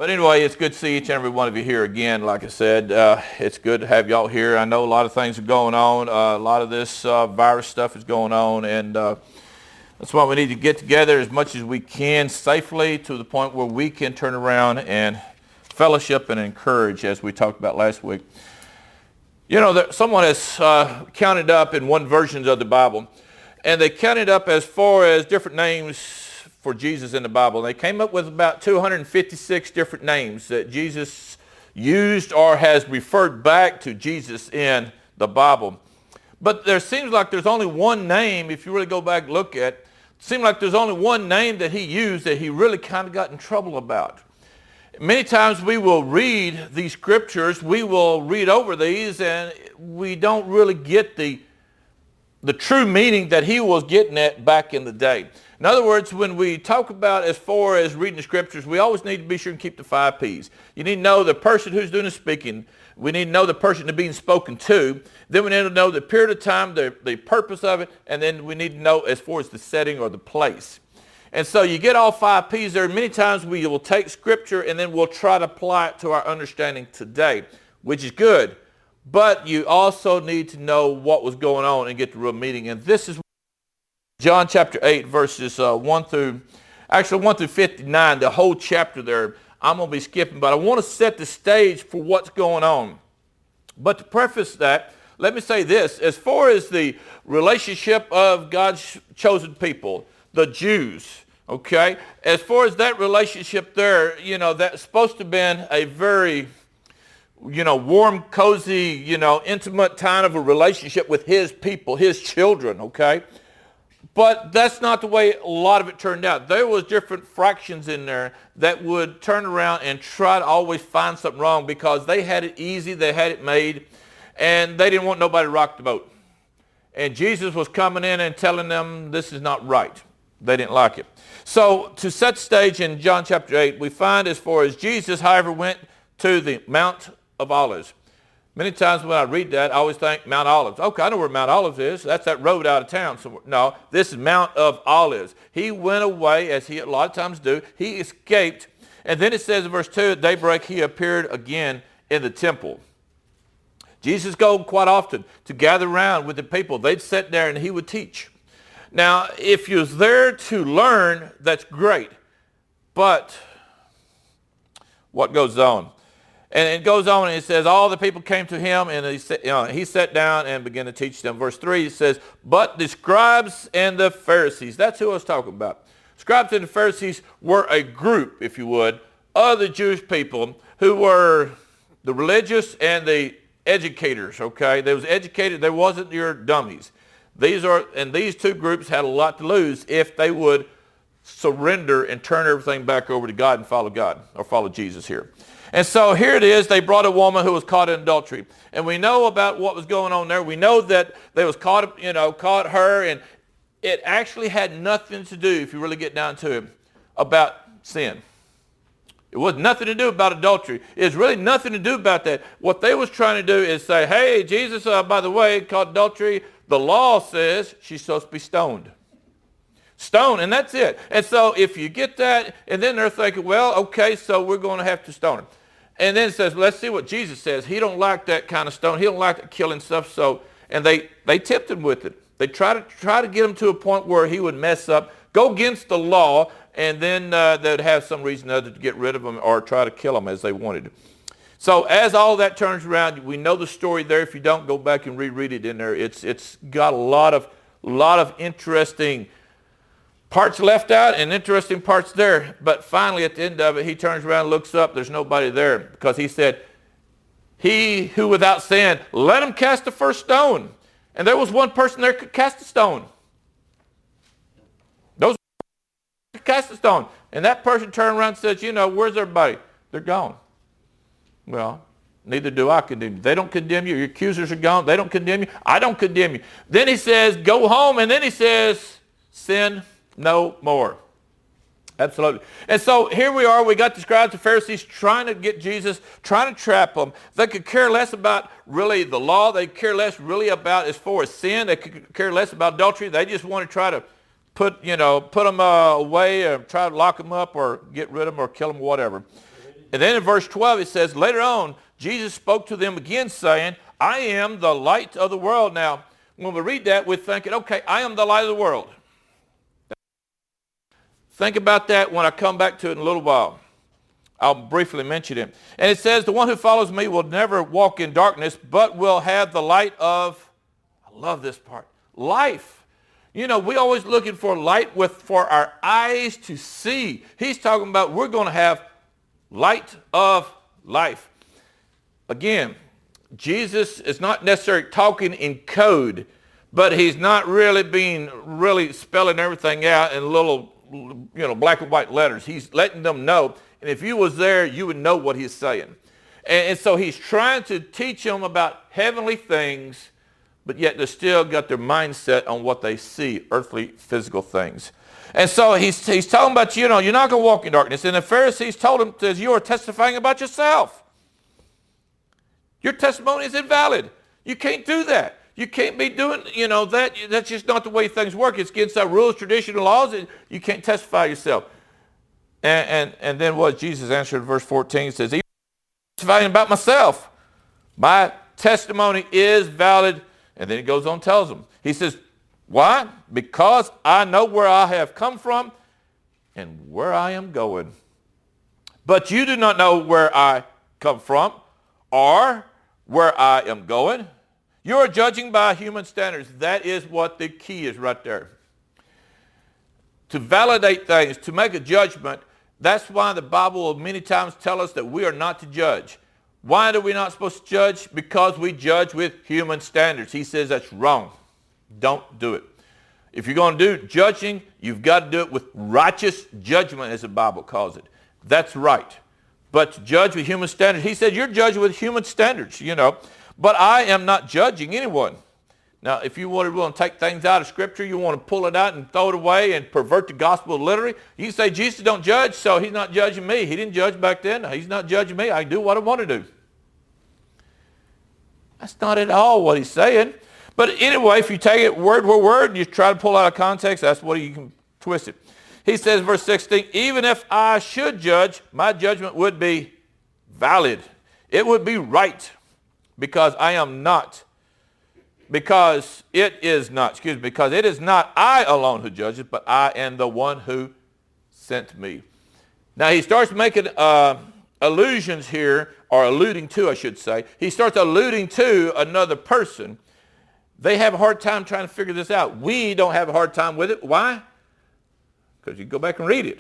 But anyway, it's good to see each and every one of you here again. Like I said, it's good to have y'all here. I know a lot of things are going on. A lot of this virus stuff is going on, and that's why we need to get together as much as we can safely to the point where we can turn around and fellowship and encourage, as we talked about last week. You know, someone has counted up in one version of the Bible, and they counted up as far as different names for Jesus in the Bible. They came up with about 256 different names that Jesus used or has referred back to Jesus in the Bible. But there seems like there's only one name, if you really go back and look at it, seems like there's only one name that he used that he really kind of got in trouble about. Many times we will read these scriptures, we will read over these, and we don't really get the true meaning that he was getting at back in the day. In other words, when we talk about as far as reading the scriptures, we always need to be sure and keep the 5 P's. You need to know the person who's doing the speaking. We need to know the person that's being spoken to. Then we need to know the period of time, the purpose of it, and then we need to know as far as the setting or the place. And so you get all 5 P's there. Many times we will take scripture and then we'll try to apply it to our understanding today, which is good. But you also need to know what was going on and get the real meaning. And this is John chapter 8, verses 1 through 59, the whole chapter there. I'm going to be skipping, but I want to set the stage for what's going on. But to preface that, let me say this. As far as the relationship of God's chosen people, the Jews, okay, as far as that relationship there, you know, that's supposed to have been a very, you know, warm, cozy, you know, intimate kind of a relationship with his people, his children, okay? But that's not the way a lot of it turned out. There was different fractions in there that would turn around and try to always find something wrong because they had it easy, they had it made, and they didn't want nobody to rock the boat. And Jesus was coming in and telling them this is not right. They didn't like it. So to set the stage in John chapter 8, we find as far as Jesus, however, went to the Mount of Olives. Many times when I read that, I always think Mount Olives. Okay, I know where Mount Olives is. That's that road out of town somewhere. No, this is Mount of Olives. He went away, as he a lot of times do. He escaped. And then it says in verse 2, at daybreak he appeared again in the temple. Jesus go quite often to gather around with the people. They'd sit there and he would teach. Now, if you're there to learn, that's great. But what goes on? And it goes on and it says, all the people came to him and he sat down and began to teach them. Verse 3, it says, but the scribes and the Pharisees, that's who I was talking about. Scribes and the Pharisees were a group, if you would, of the Jewish people who were the religious and the educators, okay? They was educated, they wasn't your dummies. These two groups had a lot to lose if they would surrender and turn everything back over to God and follow God, or follow Jesus here. And so here it is, they brought a woman who was caught in adultery. And we know about what was going on there. We know that they was caught her, and it actually had nothing to do, if you really get down to it, about sin. It was nothing to do about adultery. It's really nothing to do about that. What they was trying to do is say, hey, Jesus, by the way, caught adultery. The law says she's supposed to be stoned. Stone, and that's it. And so if you get that, and then they're thinking, well, okay, so we're going to have to stone him. And then it says, let's see what Jesus says. He don't like that kind of stone. He don't like that killing stuff. So, and they tipped him with it. They try to get him to a point where he would mess up, go against the law, and then they'd have some reason or other to get rid of him or try to kill him as they wanted. So as all that turns around, we know the story there. If you don't, go back and reread it in there. It's got a lot of interesting parts left out and interesting parts there. But finally, at the end of it, he turns around and looks up. There's nobody there because he said, he who without sin, let him cast the first stone. And there was one person there could cast a stone. Those could cast a stone. And that person turned around and says, where's everybody? They're gone. Well, neither do I condemn you. They don't condemn you. Your accusers are gone. They don't condemn you. I don't condemn you. Then he says, go home. And then he says, sin no more. Absolutely. And so here we are. We got the scribes and Pharisees trying to get Jesus, trying to trap him. They could care less about really the law. They care less really about as far as sin. They could care less about adultery. They just want to try to put them away or try to lock them up or get rid of them or kill them, whatever. And then in verse 12 it says, later on, Jesus spoke to them again saying, I am the light of the world. Now, when we read that, we're thinking, okay, I am the light of the world. Think about that when I come back to it in a little while. I'll briefly mention it. And it says, the one who follows me will never walk in darkness, but will have the light of, I love this part, life. You know, we're always looking for light for our eyes to see. He's talking about we're going to have light of life. Again, Jesus is not necessarily talking in code, but he's not really spelling everything out in little, black and white letters. He's letting them know. And if you was there, you would know what he's saying. And so he's trying to teach them about heavenly things, but yet they still got their mindset on what they see, earthly, physical things. And so he's talking about, you're not going to walk in darkness. And the Pharisees told him, says, you are testifying about yourself. Your testimony is invalid. You can't do that. You can't be doing, that. That's just not the way things work. It's against our rules, tradition, and laws. And you can't testify yourself. And then what Jesus answered in verse 14 says, I'm testifying about myself. My testimony is valid. And then he goes on and tells them. He says, why? Because I know where I have come from and where I am going. But you do not know where I come from or where I am going. You are judging by human standards. That is what the key is right there. To validate things, to make a judgment, that's why the Bible will many times tell us that we are not to judge. Why are we not supposed to judge? Because we judge with human standards. He says that's wrong. Don't do it. If you're going to do judging, you've got to do it with righteous judgment, as the Bible calls it. That's right. But to judge with human standards, he said you're judging with human standards, But I am not judging anyone. Now, if you want to take things out of Scripture, you want to pull it out and throw it away and pervert the gospel literally, you can say Jesus don't judge, so he's not judging me. He didn't judge back then. He's not judging me. I do what I want to do. That's not at all what he's saying. But anyway, if you take it word for word and you try to pull out of context, that's what you can twist it. He says, verse 16, even if I should judge, my judgment would be valid. It would be right because I am not. Because it is not I alone who judges, but I am the one who sent me. Now he starts making allusions here, or alluding to, I should say. He starts alluding to another person. They have a hard time trying to figure this out. We don't have a hard time with it. Why? Because you go back and read it.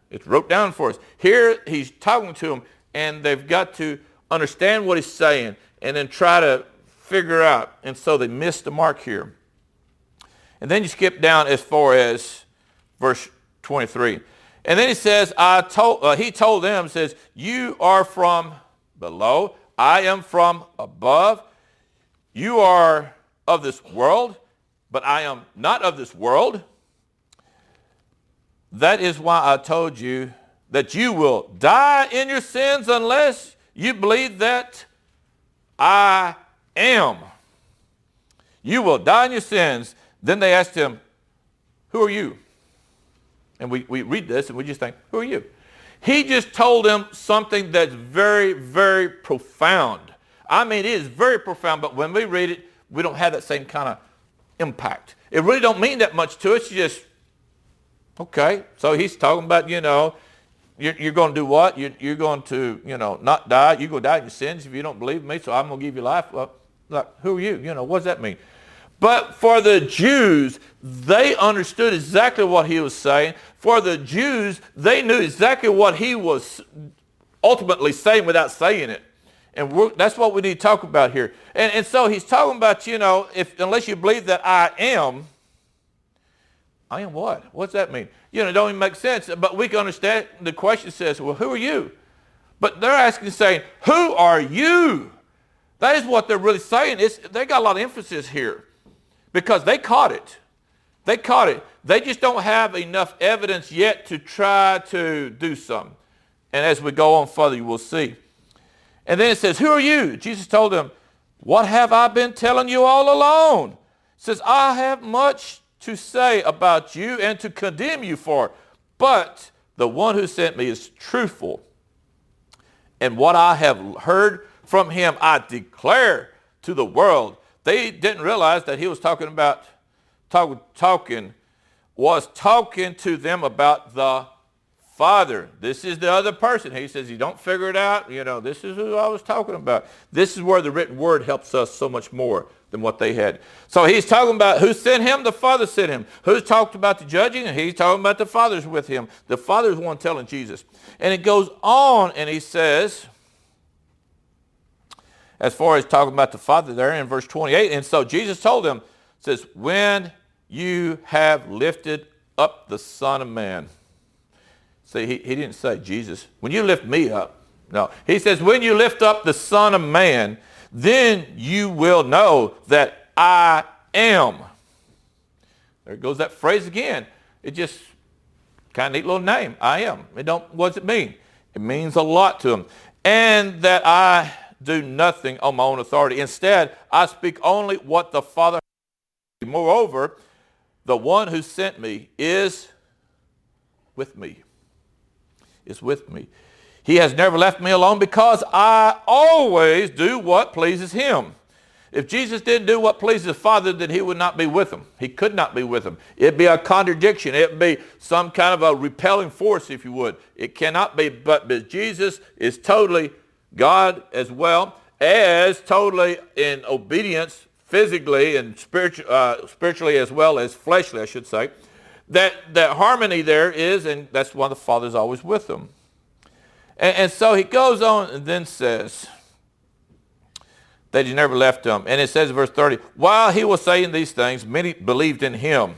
It's wrote down for us. Here he's talking to them, and they've got to understand what he's saying and then try to figure out. And so they missed the mark here. And then you skip down as far as verse 23. And then he says, he told them, says, you are from below. I am from above. You are of this world, but I am not of this world. That is why I told you that you will die in your sins unless you believe that I am. You will die in your sins. Then they asked him, who are you? And we read this and we just think, who are you? He just told them something that's very, very profound. I mean, it is very profound, but when we read it, we don't have that same kind of impact. It really don't mean that much to us. It's just, okay. So he's talking about, you're going to do what? You're going to, not die. You're going to die in your sins if you don't believe me, so I'm going to give you life. Well, like, who are you? What does that mean? But for the Jews, they understood exactly what he was saying. For the Jews, they knew exactly what he was ultimately saying without saying it. And that's what we need to talk about here. And so he's talking about, unless you believe that I am what? What's that mean? It don't even make sense. But we can understand. The question says, well, who are you? But they're asking, saying, who are you? That is what they're really saying. They got a lot of emphasis here because they caught it. They caught it. They just don't have enough evidence yet to try to do something. And as we go on further, you will see. And then it says, who are you? Jesus told them, what have I been telling you all along? It says, I have much to say about you and to condemn you for, but the one who sent me is truthful. And what I have heard from him, I declare to the world. They didn't realize that he was talking to them about the Father. This is the other person. He says, you don't figure it out. This is who I was talking about. This is where the written word helps us so much more than what they had. So he's talking about who sent him? The Father sent him. Who's talked about the judging? He's talking about the Father's with him. The Father's the one telling Jesus. And it goes on and he says, as far as talking about the Father there in verse 28, and so Jesus told them, says, when you have lifted up the Son of Man. See, he didn't say, Jesus, when you lift me up. No, he says, when you lift up the Son of Man, then you will know that I am. There goes that phrase again. It just kind of neat little name, I am. What does it mean? It means a lot to him. And that I do nothing on my own authority. Instead, I speak only what the Father has. Moreover, the one who sent me is with me. Is with me. He has never left me alone because I always do what pleases him. If Jesus didn't do what pleases the Father, then he would not be with them. He could not be with them. It'd be a contradiction. It'd be some kind of a repelling force, if you would. It cannot be, but Jesus is totally God as well as totally in obedience physically and spiritually as well as fleshly, I should say. That harmony there is, and that's why the Father's always with them. And so he goes on and then says that he never left them. And it says in verse 30, while he was saying these things, many believed in him.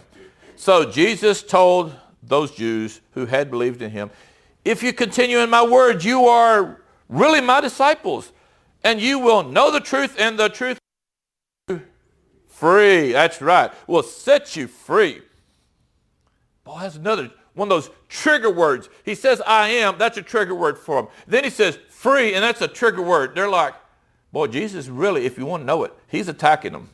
So Jesus told those Jews who had believed in him, if you continue in my word, you are really my disciples, and you will know the truth, and the truth will set you free. That's right. Will set you free. Boy, that's another one of those trigger words. He says, I am. That's a trigger word for him. Then he says, free, and that's a trigger word. They're like, boy, Jesus really, if you want to know it, he's attacking them.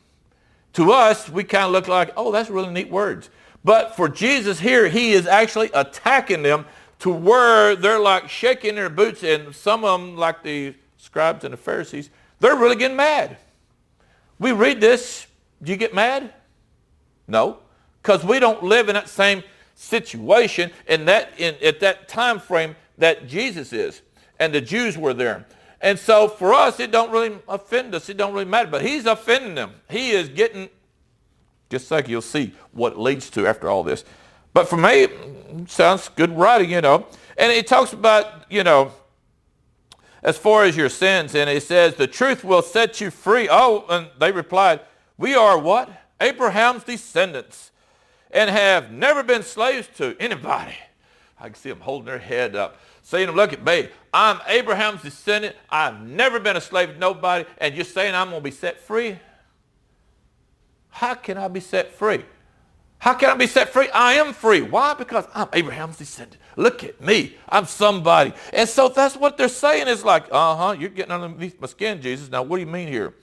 To us, we kind of look like, oh, that's really neat words. But for Jesus here, he is actually attacking them to where they're like shaking their boots, and some of them, like the scribes and the Pharisees, they're really getting mad. We read this, do you get mad? No, because we don't live in that same situation at that time frame that Jesus is, and the Jews were there. And so for us, it don't really offend us. It don't really matter. But he's offending them. He is getting, just like you'll see what it leads to after all this. But for me, it sounds good writing, And it talks about, as far as your sins, and it says, the truth will set you free. Oh, and they replied, we are what? Abraham's descendants, and have never been slaves to anybody. I can see them holding their head up, saying, look at me. I'm Abraham's descendant. I've never been a slave to nobody, and you're saying I'm going to be set free? How can I be set free? How can I be set free? I am free. Why? Because I'm Abraham's descendant. Look at me. I'm somebody. And so that's what they're saying is like, you're getting underneath my skin, Jesus. Now, what do you mean here?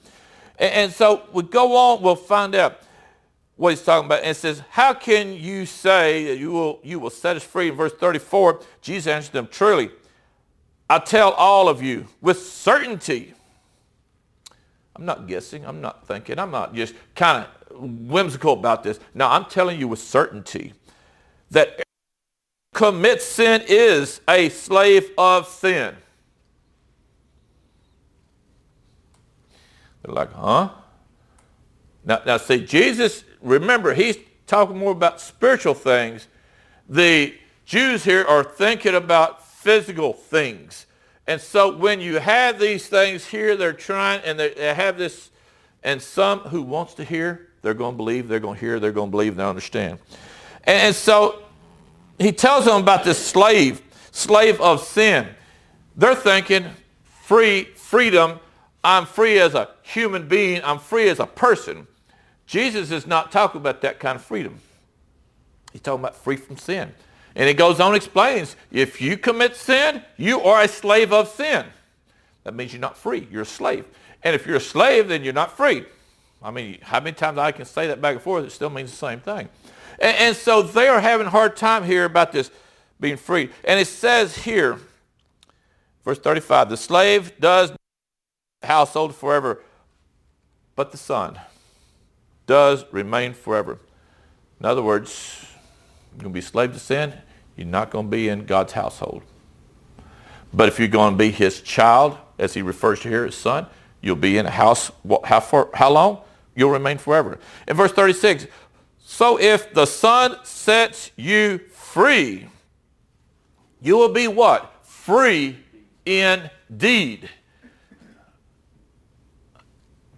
And so we go on, we'll find out what he's talking about. And it says, how can you say that you will set us free? In verse 34, Jesus answered them, truly, I tell all of you with certainty. I'm not guessing. I'm not thinking. I'm not just kind of whimsical about this. No, I'm telling you with certainty that everyone who commits sin is a slave of sin. They're like, huh? Now see, Jesus, remember, he's talking more about spiritual things. The Jews here are thinking about physical things. And so when you have these things here, they're trying, and they have this, and some who wants to hear, they're going to believe, they're going to hear, they're going to believe, they'll understand. And so he tells them about this slave of sin. They're thinking freedom. I'm free as a human being. I'm free as a person. Jesus is not talking about that kind of freedom. He's talking about free from sin. And he goes on and explains, if you commit sin, you are a slave of sin. That means you're not free. You're a slave. And if you're a slave, then you're not free. I mean, how many times I can say that back and forth, it still means the same thing. And so they are having a hard time here about this being free. And it says here Verse 35, the slave does household forever, but the son does remain forever. In other words, you're going to be a slave to sin, you're not going to be in God's household. But if you're going to be his child, as he refers to here, his son, you'll be in a house. How long? You'll remain forever. In verse 36, so if the Son sets you free, you will be what? Free indeed.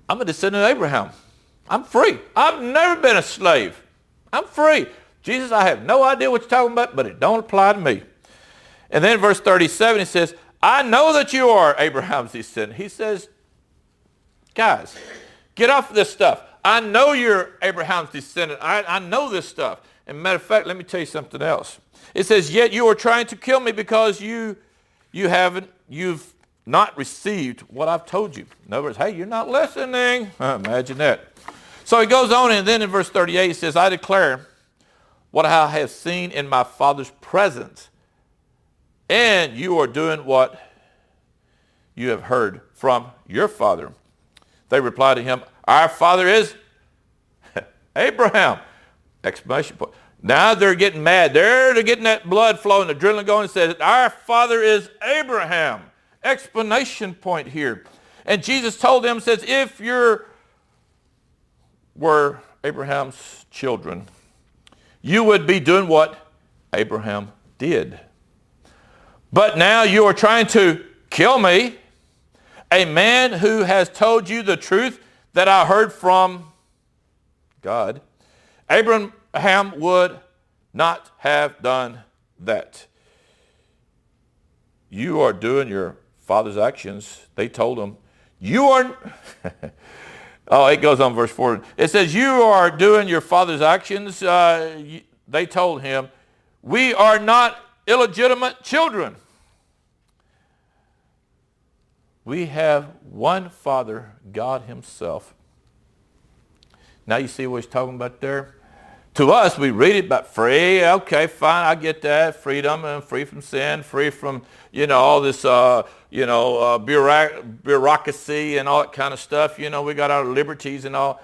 I'm a descendant of Abraham. I'm free. I've never been a slave. I'm free. Jesus, I have no idea what you're talking about, but it don't apply to me. And then verse 37, it says, I know that you are Abraham's descendant. He says, guys, get off this stuff. I know you're Abraham's descendant. I know this stuff. And matter of fact, let me tell you something else. It says, yet you are trying to kill me because you've not received what I've told you. In other words, hey, you're not listening. Imagine that. So he goes on, and then in verse 38, he says, I declare what I have seen in my Father's presence, and you are doing what you have heard from your father. They replied to him, our father is Abraham! Exclamation point. Now they're getting mad. They're getting that blood flowing, the adrenaline going, and says, our father is Abraham! Explanation point here. And Jesus told them, says, if you were Abraham's children, you would be doing what Abraham did. But now you are trying to kill me, a man who has told you the truth that I heard from God. Abraham would not have done that. You are doing your father's actions. They told him, you are... Oh, it goes on verse 4. It says, you are doing your father's actions. They told him, we are not illegitimate children. We have one Father, God himself. Now you see what he's talking about there? To us, we read it about free. Okay, fine, I get that. Freedom and free from sin, free from, all this, bureaucracy and all that kind of stuff. We got our liberties and all.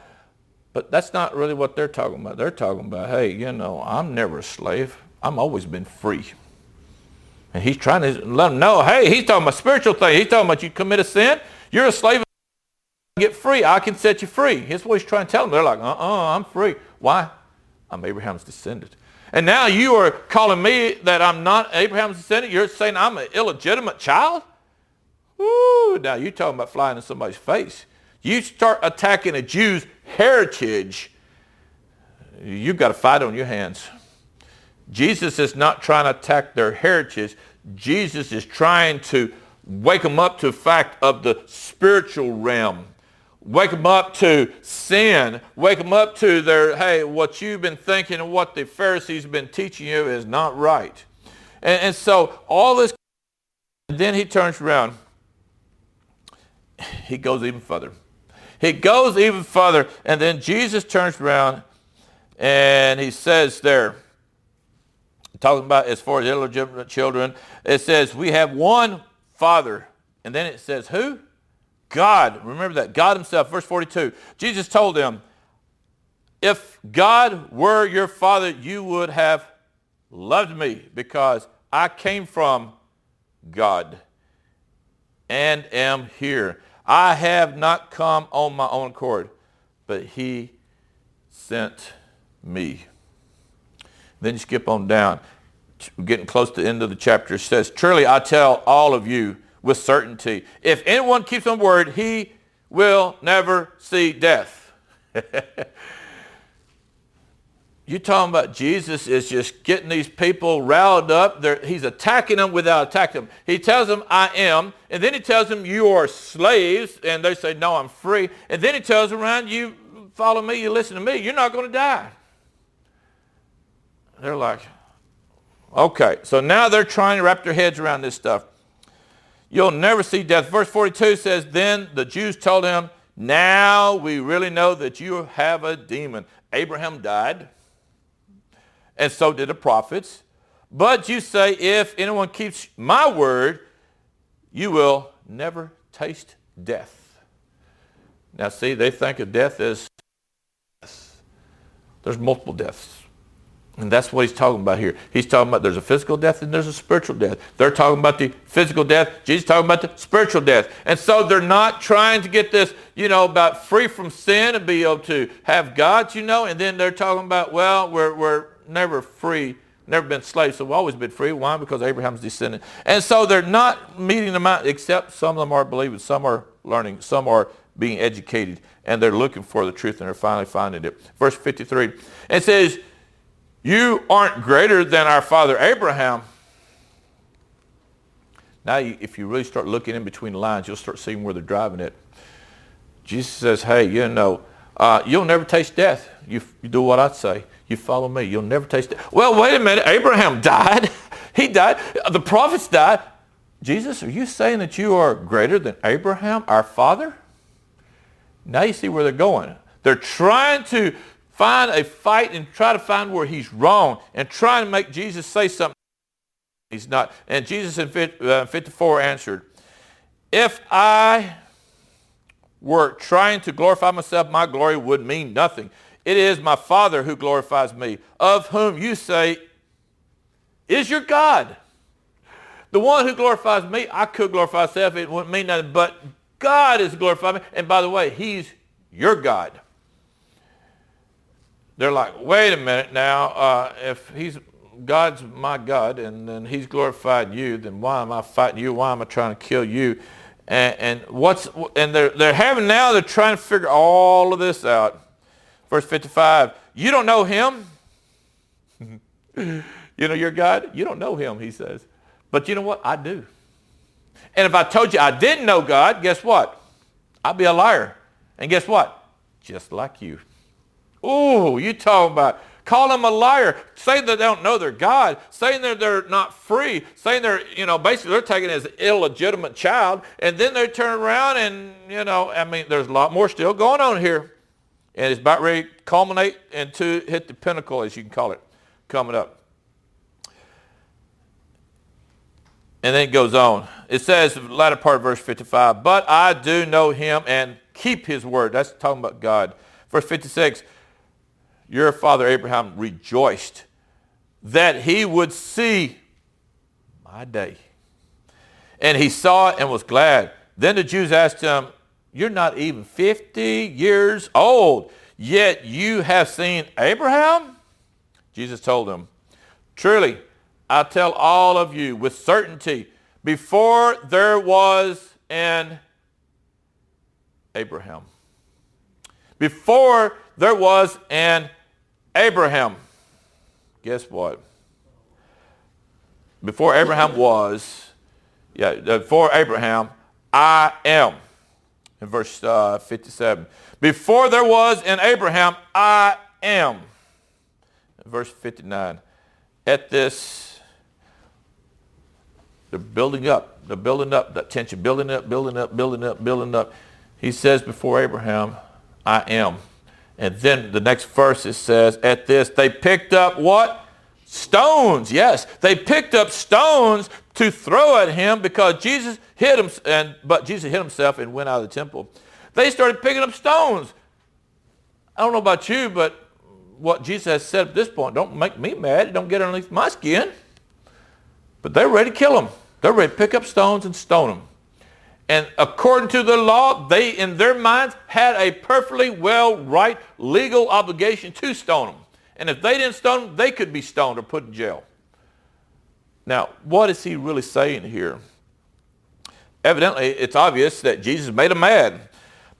But that's not really what they're talking about. They're talking about, hey, I'm never a slave. I've always been free. And he's trying to let them know, hey, he's talking about spiritual things. He's talking about you commit a sin, you're a slave, get free. I can set you free. Here's what he's trying to tell them. They're like, I'm free. Why? I'm Abraham's descendant. And now you are calling me that I'm not Abraham's descendant? You're saying I'm an illegitimate child? Woo, now you're talking about flying in somebody's face. You start attacking a Jew's heritage, you've got a fight on your hands. Jesus is not trying to attack their heritage. Jesus is trying to wake them up to the fact of the spiritual realm. Wake them up to sin. Wake them up to their, hey, what you've been thinking and what the Pharisees have been teaching you is not right. And so all this, and then he turns around. He goes even further. He goes even further, and then Jesus turns around and he says there, talking about as far as illegitimate children, it says we have one Father. And then it says who? God. Remember that. God himself. Verse 42. Jesus told them, if God were your Father, you would have loved me because I came from God and am here. I have not come on my own accord, but he sent me. Then you skip on down. We're getting close to the end of the chapter. It says, truly I tell all of you with certainty, if anyone keeps on word, he will never see death. You're talking about Jesus is just getting these people riled up. He's attacking them without attacking them. He tells them, I am. And then he tells them, you are slaves. And they say, no, I'm free. And then he tells them around, you follow me, you listen to me, you're not going to die. They're like, okay. So now they're trying to wrap their heads around this stuff. You'll never see death. Verse 42 says, then the Jews told him, now we really know that you have a demon. Abraham died, and so did the prophets. But you say, if anyone keeps my word, you will never taste death. Now see, they think of death as death. There's multiple deaths. And that's what he's talking about here. He's talking about there's a physical death and there's a spiritual death. They're talking about the physical death. Jesus is talking about the spiritual death. And so they're not trying to get this, about free from sin and be able to have God, and then they're talking about, well, we're never free, never been slaves, so we've always been free. Why? Because Abraham's descendant. And so they're not meeting them out, except some of them are believing, some are learning, some are being educated, and they're looking for the truth, and they're finally finding it. Verse 53, it says, you aren't greater than our father Abraham. Now, if you really start looking in between the lines, you'll start seeing where they're driving it. Jesus says, hey, you'll never taste death. You do what I say. You follow me. You'll never taste death. Well, wait a minute. Abraham died. He died. The prophets died. Jesus, are you saying that you are greater than Abraham, our father? Now you see where they're going. They're trying to find a fight and try to find where he's wrong and trying to make Jesus say something he's not. And Jesus in 54 answered, if I were trying to glorify myself, my glory would mean nothing. It is my Father who glorifies me, of whom you say is your God. The one who glorifies me, I could glorify myself, it wouldn't mean nothing, but God is glorifying me. And by the way, he's your God. They're like, wait a minute now, if God's my God and then he's glorified you, then why am I fighting you? Why am I trying to kill you? And they're trying to figure all of this out. Verse 55, you don't know him? Your God? You don't know him, he says. But you know what? I do. And if I told you I didn't know God, guess what? I'd be a liar. And guess what? Just like you. Oh, you talking about call them a liar, saying that they don't know their God, saying that they're not free, saying they're, basically they're taken as an illegitimate child, and then they turn around and, there's a lot more still going on here. And it's about ready to culminate and to hit the pinnacle, as you can call it, coming up. And then it goes on. It says, the latter part of verse 55, but I do know him and keep his word. That's talking about God. Verse 56, your father Abraham rejoiced that he would see my day. And he saw it and was glad. Then the Jews asked him, you're not even 50 years old, yet you have seen Abraham? Jesus told them, truly, I tell all of you with certainty, before there was an Abraham. Before there was an Abraham. Guess what? Before Abraham before Abraham, I am. In verse 57. Before there was an Abraham, I am. In verse 59. At this, they're building up. They're building up that tension. Building up. He says, before Abraham, I am. And then the next verse it says, at this, they picked up what? Stones. Yes, they picked up stones to throw at him because Jesus hit him, but Jesus hit himself and went out of the temple. They started picking up stones. I don't know about you, but what Jesus has said at this point, don't make me mad. It don't get underneath my skin. But they're ready to kill him. They're ready to pick up stones and stone him. And according to the law, they, in their minds, had a perfectly right legal obligation to stone him. And if they didn't stone him, they could be stoned or put in jail. Now, what is he really saying here? Evidently, it's obvious that Jesus made him mad.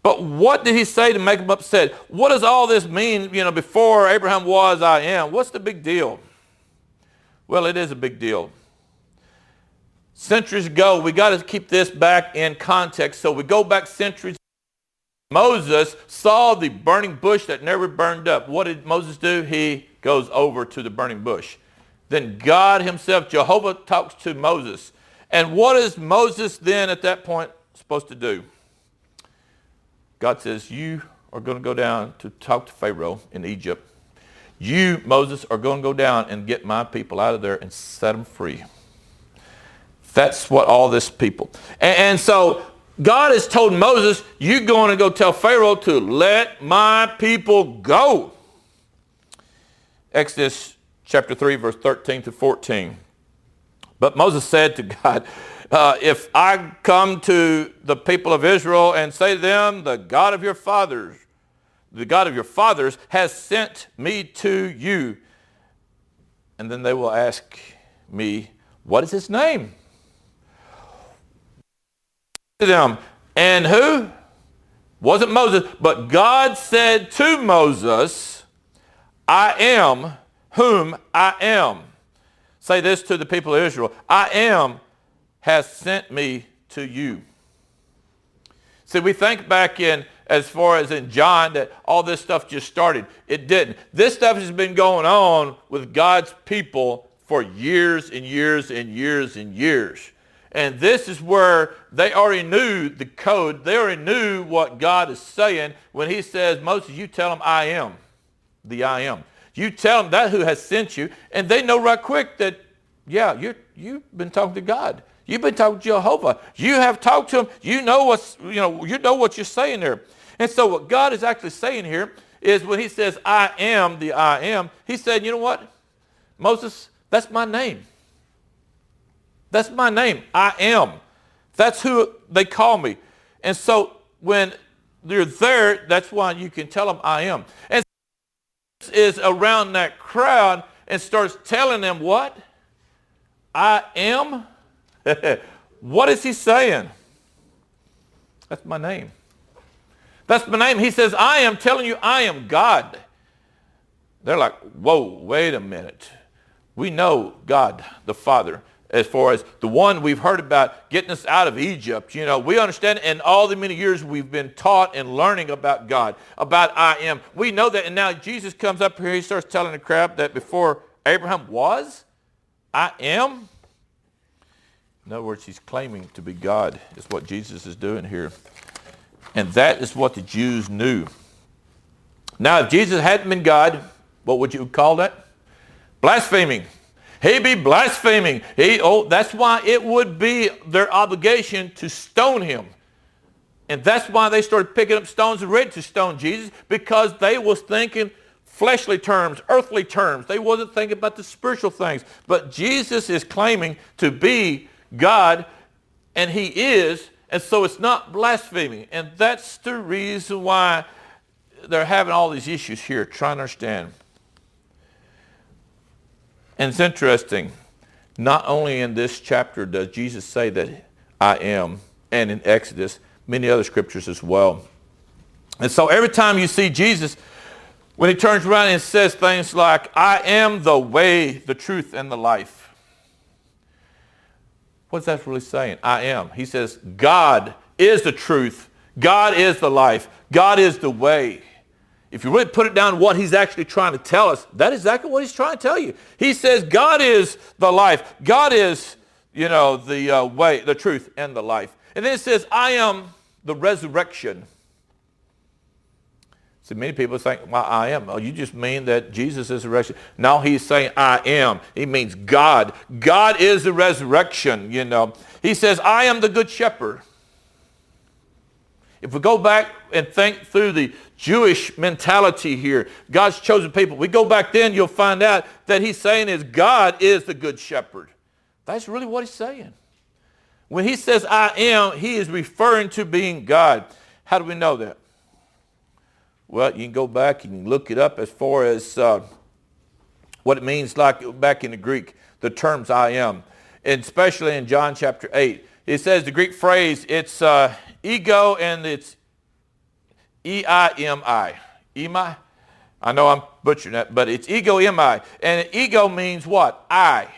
But what did he say to make him upset? What does all this mean, before Abraham was, I am? What's the big deal? Well, it is a big deal. Centuries ago, we got to keep this back in context. So we go back centuries. Moses saw the burning bush that never burned up. What did Moses do? He goes over to the burning bush. Then God himself, Jehovah, talks to Moses. And what is Moses then at that point supposed to do? God says, you are going to go down to talk to Pharaoh in Egypt. You, Moses, are going to go down and get my people out of there and set them free. That's what all this people. And so God has told Moses, you're going to go tell Pharaoh to let my people go. Exodus chapter 3, verse 13 to 14. But Moses said to God, if I come to the people of Israel and say to them, the God of your fathers has sent me to you, and then they will ask me, what is his name? To them, and who? Wasn't Moses, but God said to Moses, I am whom I am. Say this to the people of Israel, I am has sent me to you. See, we think back in, as far as in John, that all this stuff just started. It didn't. This stuff has been going on with God's people for years and years and years and years. And this is where they already knew the code. They already knew what God is saying when he says, Moses, you tell them I am, the I am. You tell them that who has sent you. And they know right quick that, yeah, you've been talking to God. You've been talking to Jehovah. You have talked to him. You know what you're saying there. And so what God is actually saying here is when he says, I am the I am, he said, you know what, Moses, that's my name. That's my name. I am. That's who they call me. And so when you're there, that's why you can tell them I am. And is around that crowd and starts telling them what? I am. What is he saying? That's my name. That's my name. He says, I am telling you I am God. They're like, whoa, wait a minute. We know God, the Father, as far as the one we've heard about getting us out of Egypt. You know, we understand in all the many years we've been taught and learning about God, about I am. We know that, and now Jesus comes up here, he starts telling the crowd that before Abraham was, I am. In other words, he's claiming to be God, is what Jesus is doing here. And that is what the Jews knew. Now, if Jesus hadn't been God, what would you call that? Blaspheming. He'd be blaspheming. That's why it would be their obligation to stone him. And that's why they started picking up stones and ready to stone Jesus, because they was thinking fleshly terms, earthly terms. They wasn't thinking about the spiritual things. But Jesus is claiming to be God, and he is, and so it's not blaspheming. And that's the reason why they're having all these issues here, trying to understand. And it's interesting, not only in this chapter does Jesus say that I am, and in Exodus, many other scriptures as well. And so every time you see Jesus, when he turns around and says things like, I am the way, the truth, and the life. What's that really saying? I am. He says, God is the truth. God is the life. God is the way. If you really put it down what he's actually trying to tell us, that is exactly what he's trying to tell you. He says God is the life. God is, the way, the truth, and the life. And then it says, I am the resurrection. See, many people think, well, I am. Oh, you just mean that Jesus is the resurrection. No, he's saying I am. He means God. God is the resurrection, He says, I am the good shepherd. If we go back and think through the Jewish mentality here, God's chosen people, we go back then, you'll find out that he's saying is God is the good shepherd. That's really what he's saying. When he says I am, he is referring to being God. How do we know that? Well, you can go back and you can look it up as far as what it means like back in the Greek, the terms I am. And especially in John chapter 8. It says the Greek phrase, it's ego, and it's E-I-M-I. Emi? I know I'm butchering that, but it's ego, M-I. And ego means what? I.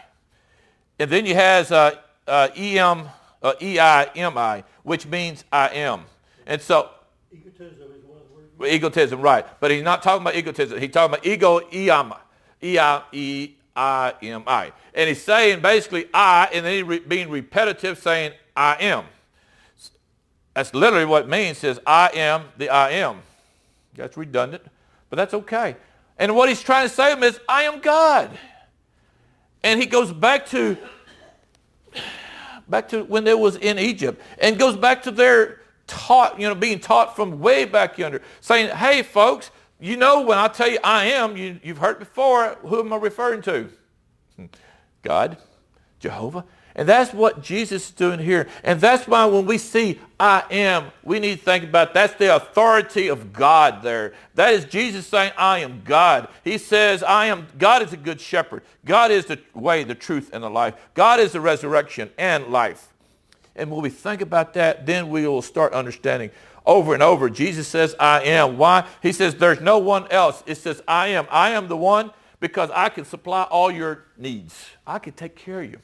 And then you have E-I-M-I, which means I am. And so, egotism is one of the words. Egotism, right. But he's not talking about egotism. He's talking about ego, E-I-M-I. E-I-E-I-M-I. And he's saying basically I, and then he's being repetitive, saying I am. That's literally what it means. It says I am the I am. That's redundant, but that's okay. And what he's trying to say to him is I am God. And he goes back to back to when they was in Egypt, and goes back to their taught, being taught from way back yonder, saying, hey, folks, when I tell you I am, you've heard it before. Who am I referring to? God, Jehovah. And that's what Jesus is doing here. And that's why when we see I am, we need to think about that's the authority of God there. That is Jesus saying, I am God. He says, God is a good shepherd. God is the way, the truth, and the life. God is the resurrection and life. And when we think about that, then we will start understanding over and over. Jesus says, I am. Why? He says, there's no one else. It says, I am. I am the one because I can supply all your needs. I can take care of you.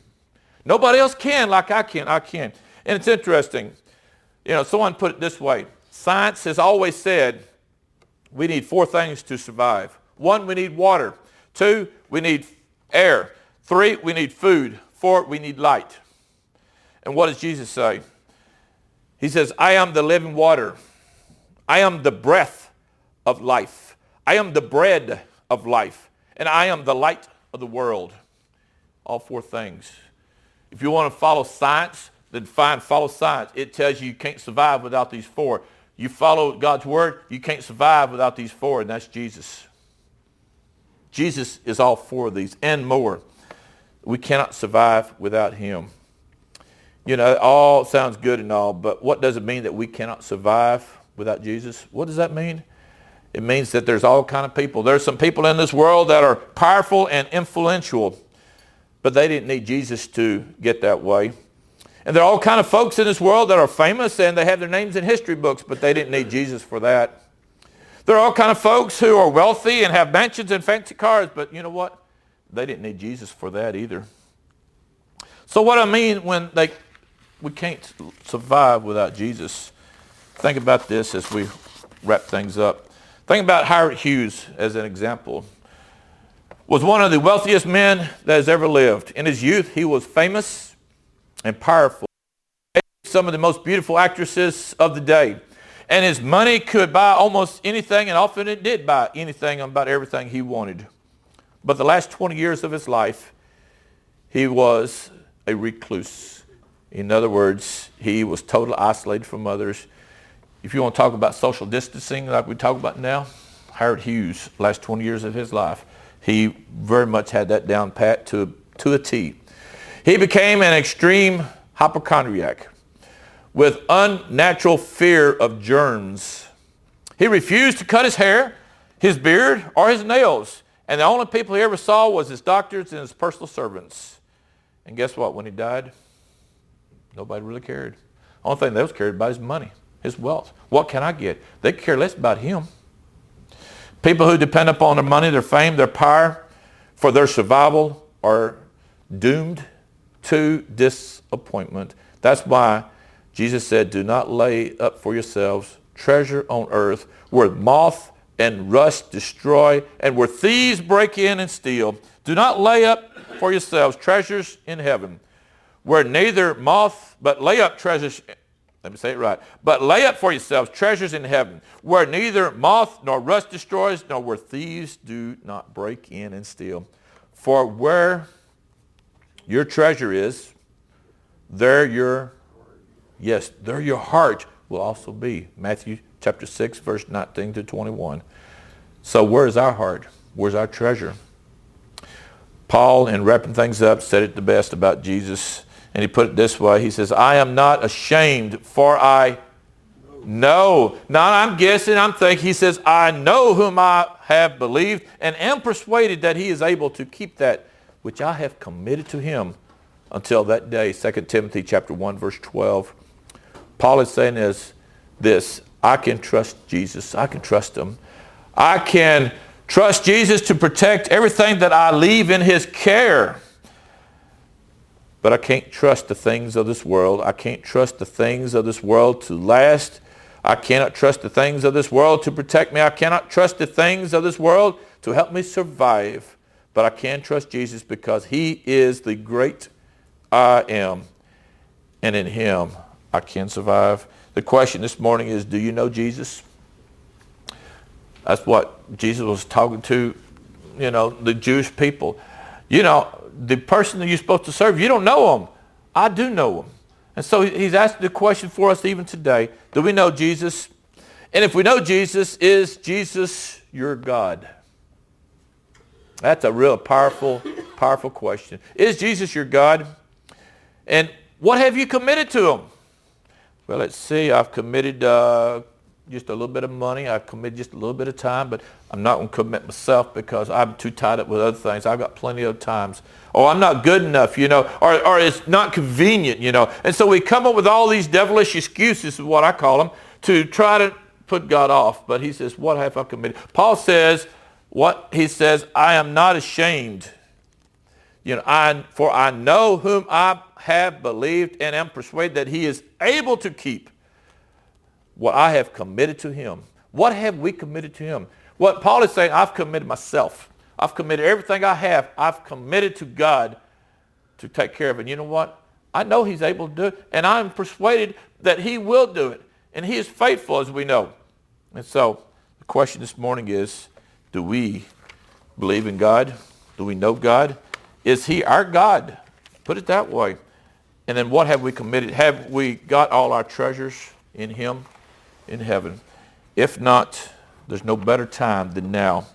Nobody else can like I can. I can. And it's interesting. Someone put it this way. Science has always said we need 4 things to survive. 1, we need water. 2, we need air. 3, we need food. 4, we need light. And what does Jesus say? He says, I am the living water. I am the breath of life. I am the bread of life. And I am the light of the world. All 4 things. If you want to follow science, then follow science. It tells you can't survive without these 4. You follow God's word, you can't survive without these 4, and that's Jesus. Jesus is all 4 of these and more. We cannot survive without him. It all sounds good and all, but what does it mean that we cannot survive without Jesus? What does that mean? It means that there's all kind of people. There's some people in this world that are powerful and influential, but they didn't need Jesus to get that way. And there are all kind of folks in this world that are famous and they have their names in history books, but they didn't need Jesus for that. There are all kind of folks who are wealthy and have mansions and fancy cars, but you know what? They didn't need Jesus for that either. So what I mean when we can't survive without Jesus, think about this as we wrap things up. Think about Howard Hughes as an example. Was one of the wealthiest men that has ever lived. In his youth, he was famous and powerful. Some of the most beautiful actresses of the day. And his money could buy almost anything, and often it did buy anything, about everything he wanted. But the last 20 years of his life, he was a recluse. In other words, he was totally isolated from others. If you want to talk about social distancing like we talk about now, Howard Hughes, last 20 years of his life, he very much had that down pat to a T. He became an extreme hypochondriac with unnatural fear of germs. He refused to cut his hair, his beard, or his nails. And the only people he ever saw was his doctors and his personal servants. And guess what? When he died, nobody really cared. The only thing they was cared about is money, his wealth. What can I get? They care less about him. People who depend upon their money, their fame, their power for their survival are doomed to disappointment. That's why Jesus said, do not lay up for yourselves treasure on earth where moth and rust destroy and where thieves break in and steal. Do not lay up for yourselves treasures in heaven where neither moth, but lay up treasures, let me say it right. But lay up for yourselves treasures in heaven, where neither moth nor rust destroys, nor where thieves do not break in and steal. For where your treasure is, there your heart will also be. Matthew chapter 6, verse 19 to 21. So where's our heart? Where's our treasure? Paul, in wrapping things up, said it the best about Jesus. And he put it this way. He says, I am not ashamed, for I know. Now I'm guessing, I'm thinking, he says, I know whom I have believed and am persuaded that he is able to keep that which I have committed to him until that day. 2 Timothy chapter 1, verse 12. Paul is saying this, I can trust Jesus. I can trust him. I can trust Jesus to protect everything that I leave in his care. But I can't trust the things of this world. I can't trust the things of this world to last. I cannot trust the things of this world to protect me. I cannot trust the things of this world to help me survive. But I can trust Jesus because he is the great I am. And in him, I can survive. The question this morning is, do you know Jesus? That's what Jesus was talking to, the Jewish people. The person that you're supposed to serve, you don't know him. I do know him. And so he's asking the question for us even today. Do we know Jesus? And if we know Jesus, is Jesus your God? That's a real powerful, powerful question. Is Jesus your God? And what have you committed to him? Well, let's see. I've committed just a little bit of money. I've committed just a little bit of time, but I'm not going to commit myself because I'm too tied up with other things. I've got plenty of times. Oh, I'm not good enough, or it's not convenient, And so we come up with all these devilish excuses, is what I call them, to try to put God off. But he says, what have I committed? Paul says, he says, I am not ashamed. For I know whom I have believed and am persuaded that he is able to keep what I have committed to him. What have we committed to him? What Paul is saying, I've committed myself. I've committed everything I have. I've committed to God to take care of it. And you know what? I know he's able to do it, and I'm persuaded that he will do it. And he is faithful, as we know. And so the question this morning is, do we believe in God? Do we know God? Is he our God? Put it that way. And then what have we committed? Have we got all our treasures in him in heaven? If not, there's no better time than now